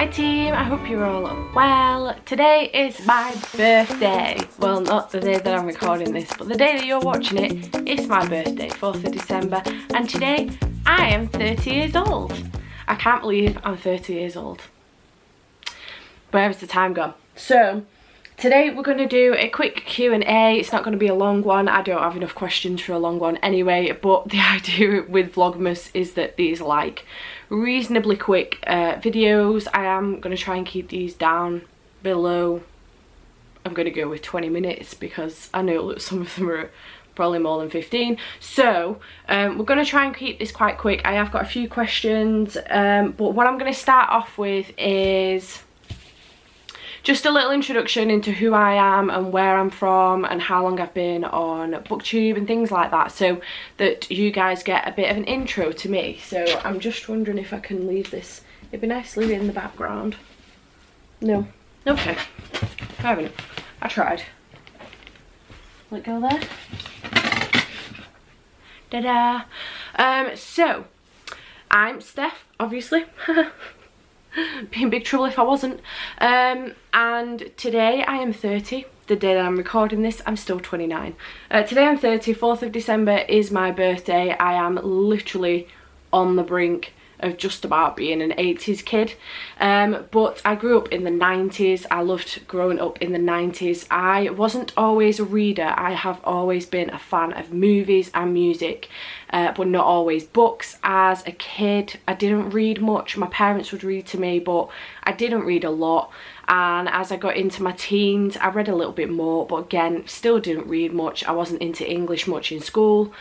Hi team, I hope you're all well. Today is my birthday. Well, not the day that I'm recording this, but the day that you're watching it, it's my birthday, 4th of December, and today I am 30 years old. I can't believe I'm 30 years old. Where has the time gone? So, today we're going to do a quick Q&A. It's not going to be a long one. I don't have enough questions for a long one anyway, but the idea with Vlogmas is that these are like reasonably quick videos. I am going to try and keep these down below. I'm going to go with 20 minutes because I know that some of them are probably more than 15. So we're going to try and keep this quite quick. I have got a few questions, but what I'm going to start off with is just a little introduction into who I am and where I'm from and how long I've been on BookTube and things like that, so that you guys get a bit of an intro to me. So I'm just wondering if I can leave this. It'd be nice to leave it in the background. No. Okay. Fair enough. I tried. Let go there. Ta-da! So, I'm Steph, obviously. Be in big trouble if I wasn't. And today I am 30. The day that I'm recording this, I'm still 29. Today I'm 30. 4th of December is my birthday. I am literally on the brink of just about being an 80s kid, but I grew up in the 90s. I loved growing up in the 90s. I wasn't always a reader. I have always been a fan of movies and music, but not always books. As a kid, I didn't read much. My parents would read to me, but I didn't read a lot. And as I got into my teens, I read a little bit more, but again, still didn't read much. I wasn't into English much in school.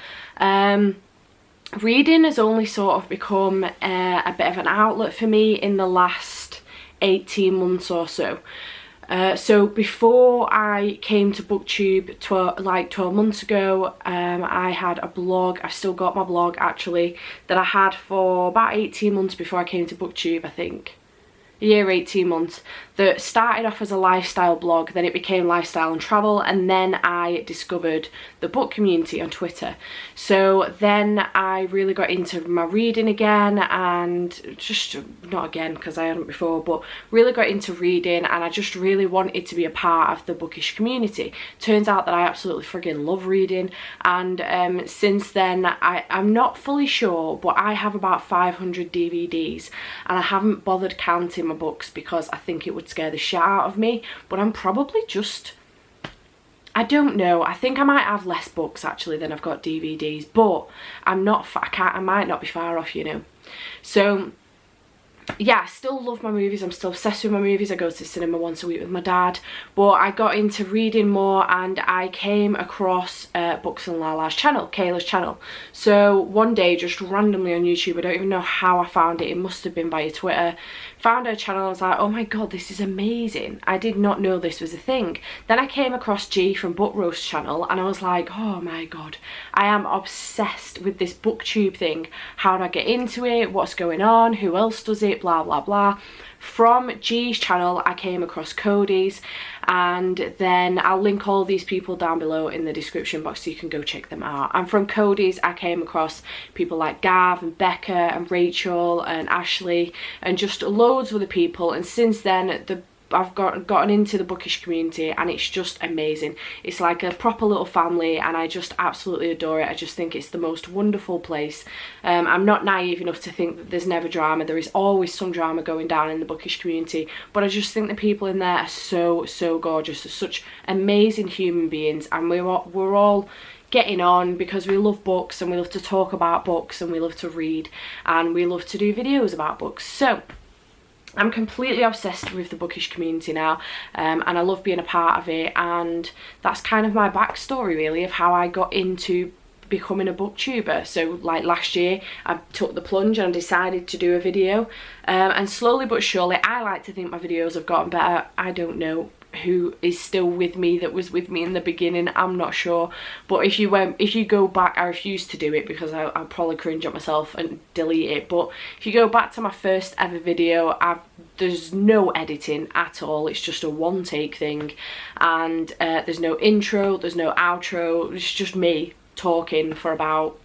Reading has only sort of become a bit of an outlet for me in the last 18 months or so. So before I came to BookTube like 12 months ago, I had a blog. I've still got my blog actually, that I had for about 18 months before I came to BookTube, I think. A year, 18 months, that started off as a lifestyle blog, then it became lifestyle and travel, and then I discovered the book community on Twitter. So then I really got into my reading again, and just, not again because I hadn't before, but really got into reading, and I just really wanted to be a part of the bookish community. Turns out that I absolutely friggin' love reading, and since then I'm not fully sure, but I have about 500 DVDs, and I haven't bothered counting my books because I think it would scare the shit out of me, but I'm probably just, I don't know, I think I might have less books actually than I've got DVDs, but I'm not, I might not be far off, you know. So yeah, I still love my movies. I'm still obsessed with my movies. I go to the cinema once a week with my dad, but I got into reading more, and I came across Books and Lala's channel, Kayla's channel. So one day, just randomly on YouTube, I don't even know how I found it, it must have been via Twitter, found her channel. I was like, oh my god, this is amazing. I did not know this was a thing. Then I came across G from Book Roast channel, and I was like, oh my god, I am obsessed with this BookTube thing. How do I get into it? What's going on? Who else does it? Blah blah blah. From G's channel I came across Cody's, and then I'll link all these people down below in the description box so you can go check them out. And from Cody's I came across people like Gav and Becca and Rachel and Ashley and just loads of other people, and since then I've gotten into the bookish community, and it's just amazing. It's like a proper little family, and I just absolutely adore it. I just think it's the most wonderful place. I'm not naive enough to think that there's never drama. There is always some drama going down in the bookish community, but I just think the people in there are so gorgeous. They're such amazing human beings, and we're all getting on because we love books, and we love to talk about books, and we love to read, and we love to do videos about books. So I'm completely obsessed with the bookish community now, and I love being a part of it, and that's kind of my backstory really of how I got into becoming a booktuber. So like last year I took the plunge and decided to do a video, and slowly but surely I like to think my videos have gotten better. I don't know who is still with me that was with me in the beginning, I'm not sure, but if you go back, I refuse to do it because I'll probably cringe at myself and delete it, but if you go back to my first ever video, there's no editing at all. It's just a one take thing, and there's no intro, there's no outro. It's just me talking for about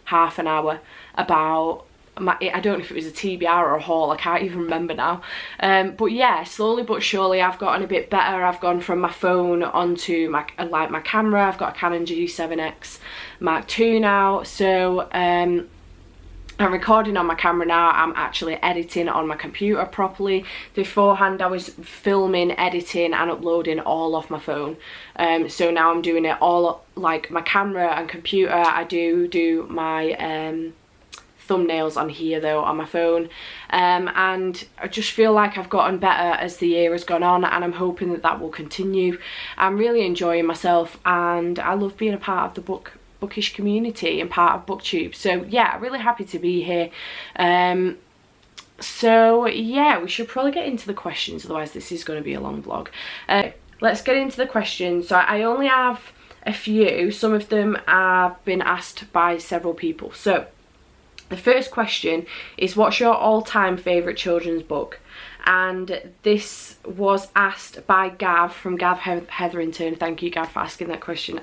half an hour about I don't know if it was a TBR or a haul, I can't even remember now. But yeah, slowly but surely I've gotten a bit better. I've gone from my phone onto my camera. I've got a Canon G7X Mark II now, so I'm recording on my camera now. I'm actually editing on my computer properly. Beforehand I was filming, editing and uploading all off my phone. So now I'm doing it all like my camera and computer. I do my thumbnails on here though on my phone, and I just feel like I've gotten better as the year has gone on, and I'm hoping that that will continue. I'm really enjoying myself and I love being a part of the bookish community and part of BookTube. So yeah, really happy to be here. So yeah, we should probably get into the questions, otherwise this is going to be a long vlog. Let's get into the questions. So I only have a few. Some of them have been asked by several people. So the first question is, what's your all-time favourite children's book? And this was asked by Gav from Gav Hetherington. Thank you, Gav, for asking that question.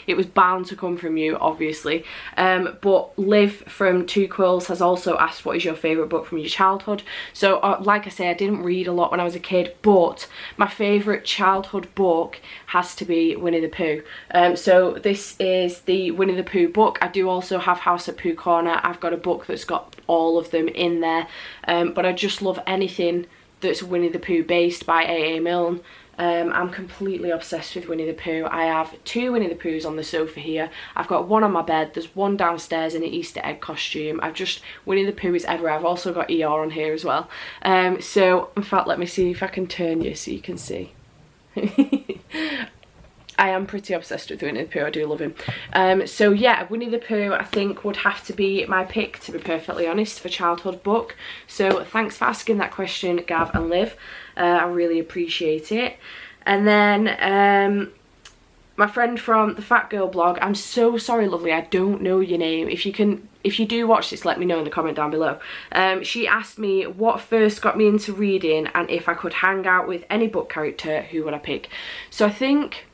It was bound to come from you, obviously. But Liv from Two Quills has also asked, what is your favourite book from your childhood? So like I say, I didn't read a lot when I was a kid, but my favourite childhood book has to be Winnie the Pooh. So this is the Winnie the Pooh book. I do also have House at Pooh Corner. I've got a book that's got all of them in there, but I just love anything that's Winnie the Pooh based by A.A. Milne. I'm completely obsessed with Winnie the Pooh. I have 2 Winnie the Poohs on the sofa here. I've got one on my bed. There's one downstairs in an Easter egg costume. Winnie the Pooh is everywhere. I've also got Eeyore on here as well. So in fact, let me see if I can turn you so you can see. I am pretty obsessed with Winnie the Pooh. I do love him. So yeah, Winnie the Pooh I think would have to be my pick, to be perfectly honest, for childhood book. So thanks for asking that question, Gav and Liv. I really appreciate it. And then my friend from the Fat Girl blog, I'm so sorry, lovely, I don't know your name. If you do watch this, let me know in the comment down below. She asked me what first got me into reading, and if I could hang out with any book character, who would I pick? So I think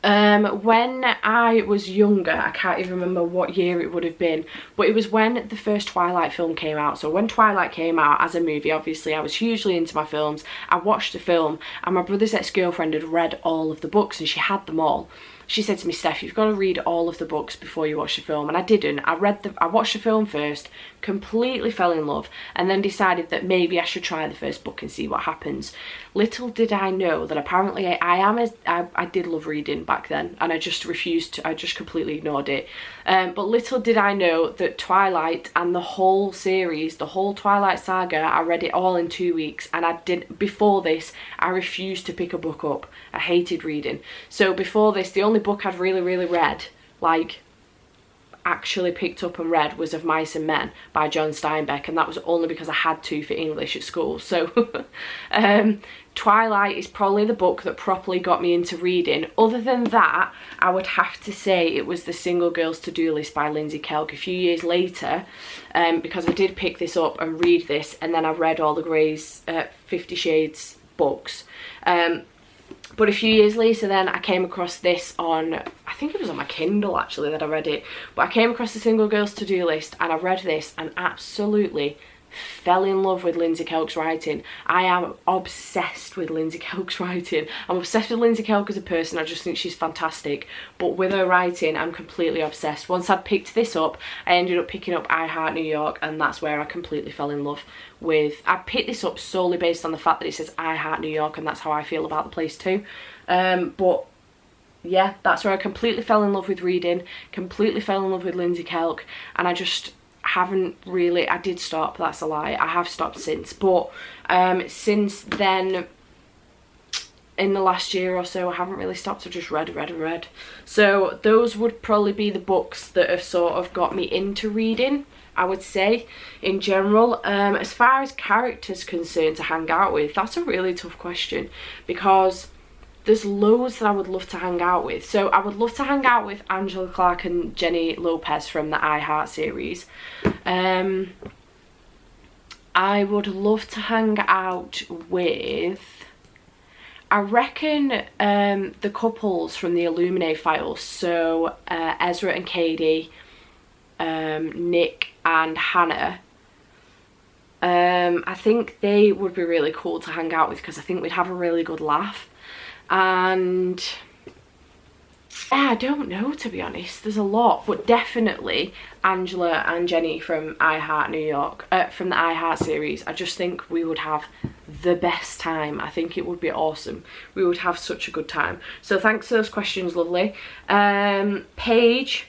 when I was younger, I can't even remember what year it would have been, but it was when the first Twilight film came out. So when Twilight came out as a movie, obviously I was hugely into my films. I watched the film, and my brother's ex-girlfriend had read all of the books and she had them all. She said to me, Steph, you've got to read all of the books before you watch the film. And I didn't. I watched the film first, completely fell in love, and then decided that maybe I should try the first book and see what happens. Little did I know that apparently I did love reading back then, and I just refused to, I just completely ignored it. But little did I know that Twilight and the whole series, the whole Twilight saga, I read it all in 2 weeks, and before this, I refused to pick a book up. I hated reading. So before this, the only book I'd really read, like actually picked up and read, was Of Mice and Men by John Steinbeck, and that was only because I had to for English at school. So Twilight is probably the book that properly got me into reading. Other than that, I would have to say it was The Single Girl's To-Do List by Lindsey Kelk a few years later, because I did pick this up and read this, and then I read all the Grey's 50 Shades books. But a few years later then I came across this on, I think it was on my Kindle actually that I read it, but I came across The Single Girl's To-Do List, and I read this and absolutely fell in love with Lindsey Kelk's writing. I am obsessed with Lindsey Kelk's writing. I'm obsessed with Lindsey Kelk as a person. I just think she's fantastic, but with her writing I'm completely obsessed. Once I'd picked this up, I ended up picking up I Heart New York, and that's where I completely fell in love with. I picked this up solely based on the fact that it says I Heart New York, and that's how I feel about the place too. But yeah, that's where I completely fell in love with reading, completely fell in love with Lindsey Kelk, and I just haven't really, I did stop, that's a lie, I have stopped since, but since then, in the last year or so, I haven't really stopped. I've just read. So those would probably be the books that have sort of got me into reading, I would say, in general. As far as characters concerned to hang out with, that's a really tough question, because there's loads that I would love to hang out with. So I would love to hang out with Angela Clark and Jenny Lopez from the I Heart series. I would love to hang out with, I reckon, the couples from the Illuminae files. So Ezra and Katie, Nick and Hannah, I think they would be really cool to hang out with, because I think we'd have a really good laugh. And yeah, I don't know, to be honest, there's a lot, but definitely Angela and Jenny from iHeart New York, from the iHeart series. I just think we would have the best time. I think it would be awesome. We would have such a good time. So thanks for those questions, lovely. Paige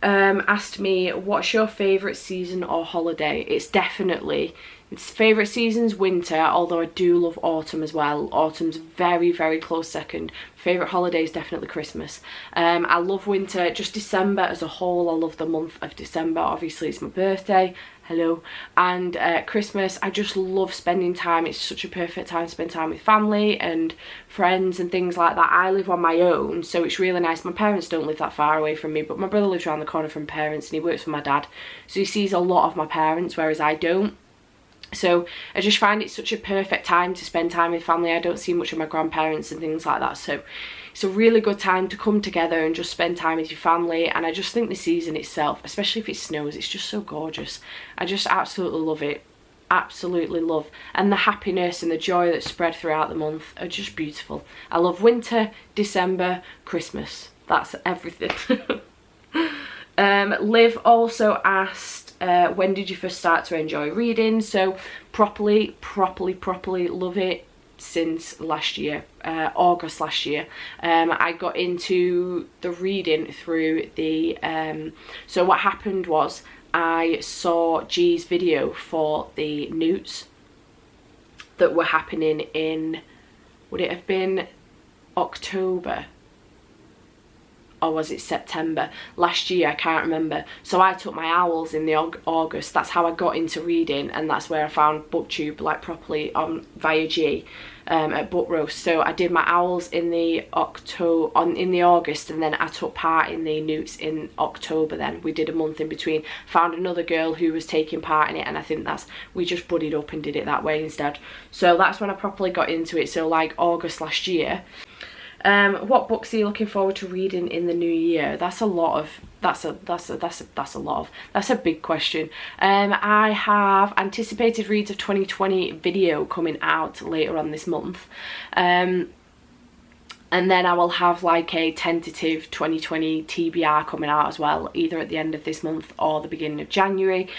asked me, what's your favourite season or holiday? It's favourite season's winter, although I do love autumn as well. Autumn's very, very close second. Favourite holiday is definitely Christmas. I love winter, just December as a whole. I love the month of December. Obviously it's my birthday, hello, and Christmas. I just love spending time. It's such a perfect time to spend time with family and friends and things like that. I live on my own, so it's really nice. My parents don't live that far away from me, but my brother lives around the corner from parents and he works for my dad, so he sees a lot of my parents, whereas I don't. So I just find it such a perfect time to spend time with family. I don't see much of my grandparents and things like that, so it's a really good time to come together and just spend time with your family. And I just think the season itself, especially if it snows, it's just so gorgeous. I just absolutely love it. Absolutely love. And the happiness and the joy that's spread throughout the month are just beautiful. I love winter, December, Christmas. That's everything. Liv also asked, when did you first start to enjoy reading? So properly love it since last year, August last year. I got into the reading through the so what happened was I saw G's video for the newts that were happening in, would it have been October? Or was it September last year? I can't remember. So I took my owls in the August. That's how I got into reading, and that's where I found BookTube like properly on via G at Book Roast. So I did my owls in the August, and then I took part in the newts in October. Then we did a month in between. Found another girl who was taking part in it, and I think we just buddied up and did it that way instead. So that's when I properly got into it. So like August last year. What books are you looking forward to reading in the new year? That's a big question. I have anticipated reads of 2020 video coming out later on this month. And then I will have like a tentative 2020 TBR coming out as well, either at the end of this month or the beginning of January.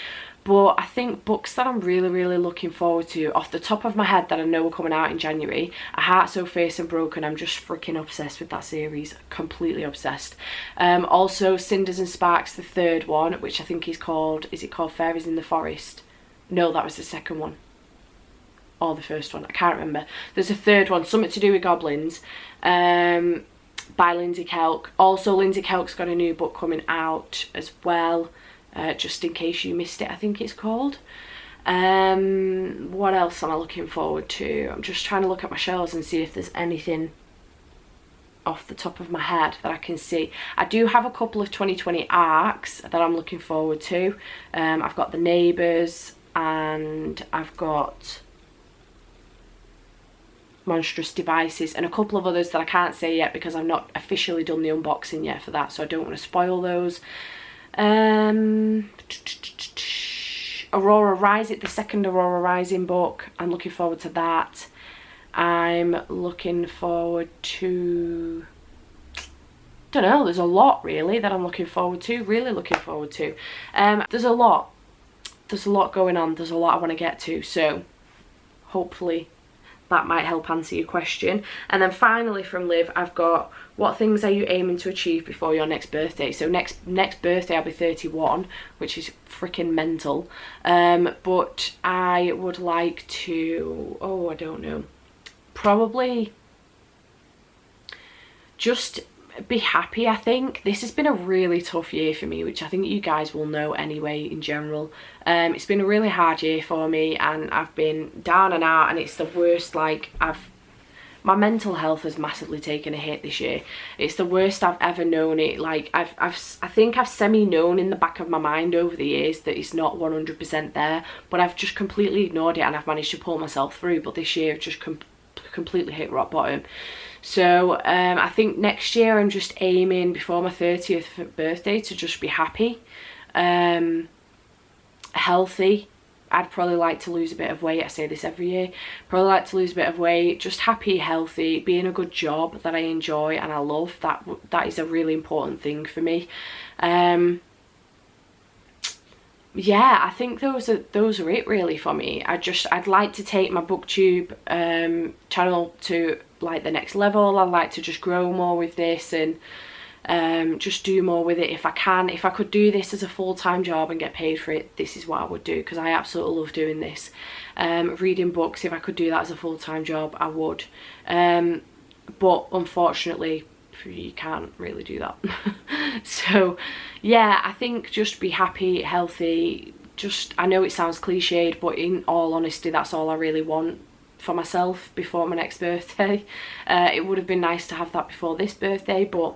But I think books that I'm really looking forward to, off the top of my head, that I know are coming out in January, A Heart So Fierce and Broken. I'm just freaking obsessed with that series, completely obsessed. Also Cinders and Sparks, the third one, which I think is it called Fairies in the Forest? No, that was the second one. Or the first one, I can't remember. There's a third one, something to do with goblins, by Lindsey Kelk. Also Lindsey Kelk's got a new book coming out as well. Just in case you missed it, I think it's called. What else am I looking forward to? I'm just trying to look at my shelves and see if there's anything off the top of my head that I can see. I do have a couple of 2020 arcs that I'm looking forward to. I've got The Neighbours, and I've got Monstrous Devices, and a couple of others that I can't say yet because I've not officially done the unboxing yet for that, so I don't want to spoil those. Aurora Rising, the second Aurora Rising book, I'm looking forward to that. I'm looking forward to, don't know, there's a lot really that I'm looking forward to, really looking forward to. There's a lot going on, there's a lot I want to get to, so hopefully that might help answer your question. And then finally from Liv, I've got, what things are you aiming to achieve before your next birthday? So next birthday I'll be 31, which is freaking mental. But I would like to, I don't know, probably just be happy. I think this has been a really tough year for me, which I think you guys will know anyway in general. It's been a really hard year for me, and I've been down and out, and it's the worst. Like, my mental health has massively taken a hit this year. It's the worst I've ever known it. Like, I think I've semi-known in the back of my mind over the years that it's not 100% there, but I've just completely ignored it, and I've managed to pull myself through. But this year I've just completely hit rock bottom. So I think next year I'm just aiming before my 30th birthday to just be happy. healthy. I'd probably like to lose a bit of weight. I say this every year. Probably like to lose a bit of weight. Just happy, healthy, be in a good job that I enjoy and I love. That is a really important thing for me. Yeah, I think those are it really for me. I'd like to take my booktube channel to like the next level. I'd like to just grow more with this and just do more with it if I can. If I could do this as a full-time job and get paid for it, this is what I would do, because I absolutely love doing this. Reading books, if I could do that as a full-time job, I would. But unfortunately, you can't really do that. So yeah, I think just be happy, healthy. I know it sounds cliched, but in all honesty, that's all I really want for myself before my next birthday. It would have been nice to have that before this birthday, but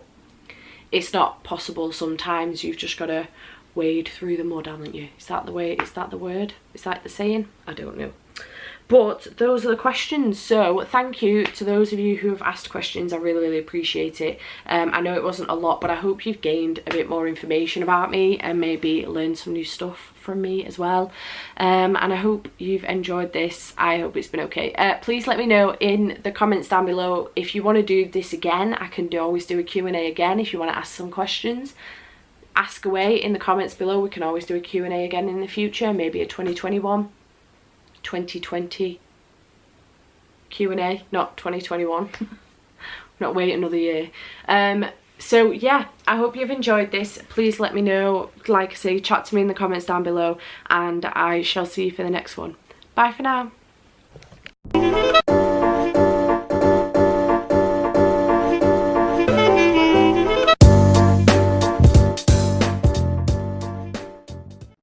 it's not possible sometimes. You've just got to wade through the mud, haven't you? Is that the way? Is that the word? Is that the saying? I don't know. But those are the questions. So thank you to those of you who have asked questions. I really appreciate it. I know it wasn't a lot, but I hope you've gained a bit more information about me and maybe learned some new stuff from me as well. And I hope you've enjoyed this. I hope it's been okay. Please let me know in the comments down below if you want to do this again. I can always do a Q&A again. If you want to ask some questions, ask away in the comments below. We can always do a Q&A again in the future, maybe a 2020 Q&A, not 2021. Not wait another year. So yeah, I hope you've enjoyed this. Please let me know, like I say, chat to me in the comments down below, and I shall see you for the next one. Bye for now.